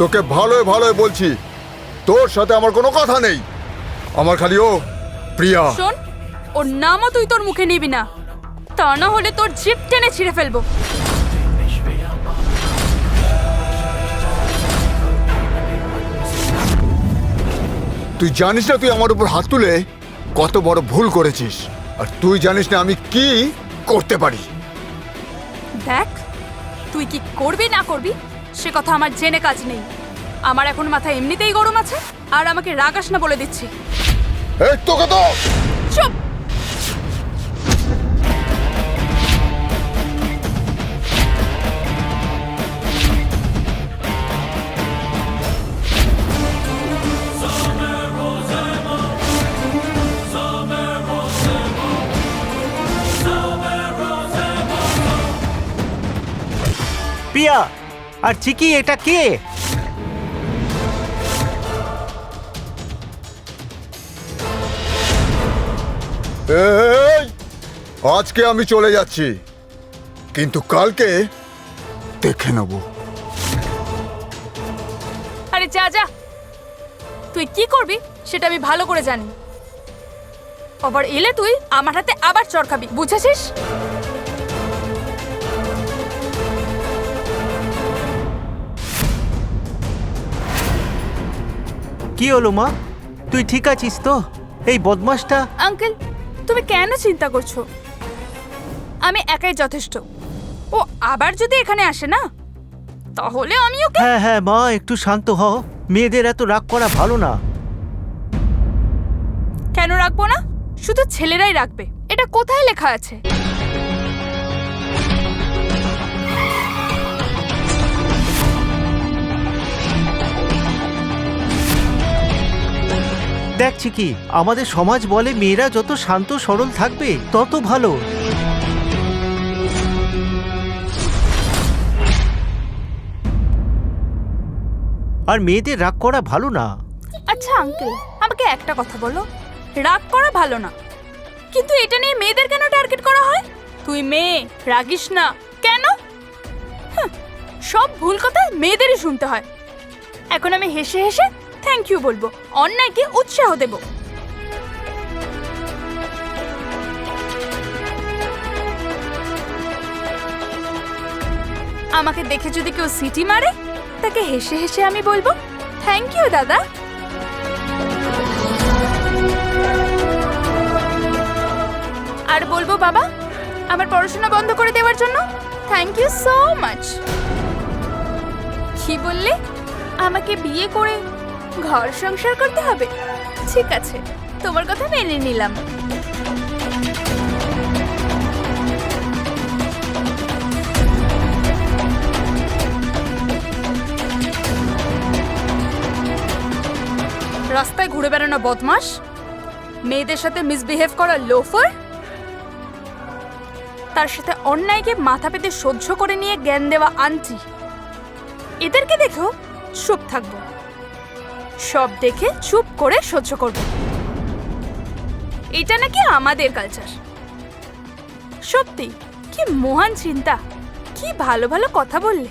তোকে ভালোই ভালোই বলছি, তোর সাথে আমার কোনো কথা নেই। আমার খালি ও প্রিয়া। শোন, ওর নামও তুই তোর মুখে নিবি না, তা না হলে তোর জিভ টেনে ছিঁড়ে ফেলবো। তুই জানিস না তুই আমার উপর হাত তুলে কত বড় ভুল করেছিস, আর তুই জানিস না আমি কি করতে পারি। দেখ, তুই কি করবি না করবি সে কথা আমার জেনে কাজ নেই। আমার এখন মাথা এমনিতেই গরম আছে, আর আমাকে রাগাস না বলে দিচ্ছি। এই তোকে তো চুপ! প্রিয়া আর চিকি, এটা কে? এই, আজকে আমি চলে যাচ্ছি, কিন্তু কালকে দেখে নেব। আরে যা যা, তুই কি করবি সেটা আমি ভালো করে জানি। আবার এলে তুই আমার হাতে আবার চড় খাবি, বুঝেছিস? কি হলো মা, তুই ঠিক আছিস তো? এই বদমাসটা। আঙ্কেল, তুমি কেন চিন্তা করছো? আমি একাই যথেষ্ট। ও আবার যদি এখানে আসে না, তাহলে আমি ওকে। হ্যাঁ হ্যাঁ মা, একটু শান্ত হও। মেয়েদের এত রাগ করা ভালো না। কেন রাখবো না? শুধু ছেলেরাই রাখবে, এটা কোথায় লেখা আছে? দেখছি কি, আমাদের সমাজ বলে মেয়েরা যত শান্ত সরল থাকবে তত ভালো। আর মেয়েদের রাগ করা ভালো না। আচ্ছা আঙ্কেল, আমাকে একটা কথা বলো, রাগ করা ভালো না, কিন্তু এটা নিয়ে মেয়েদের কেন টার্গেট করা হয়? তুই মেয়ে, রাগিস না কেন? হাহ, সব ভুল কথা মেয়েদেরই শুনতে হয়। এখন আমি হেসে হেসে থ্যাংক ইউ বলবো, অন্যায়কে উৎসাহ দেব। আমাকে দেখে যদি কেউ সিটি মারে, তাকে হেসে হেসে আমি বলবো থ্যাংক ইউ দাদা। আর বলবো বাবা, আমার পড়াশোনা বন্ধ করে দেওয়ার জন্য থ্যাংক ইউ সো মাচ। কি বললে? আমাকে বিয়ে করে ঘর সংসার করতে হবে? ঠিক আছে, তোমার কথা মেনে নিলাম। রাস্তায় ঘুরে বেড়ানো বদমাস, মেয়েদের সাথে মিসবিহেভ করা লোফার, তার সাথে অন্যায়কে মাথা পেতে সহ্য করে নিয়ে জ্ঞান দেওয়া আন্টি, এদেরকে দেখেও চুপ থাকবো, সব দেখে চুপ করে সহ্য করব। এটা নাকি আমাদের কালচার। সত্যি কি মহান চিন্তা, কি ভালো ভালো কথা বললে।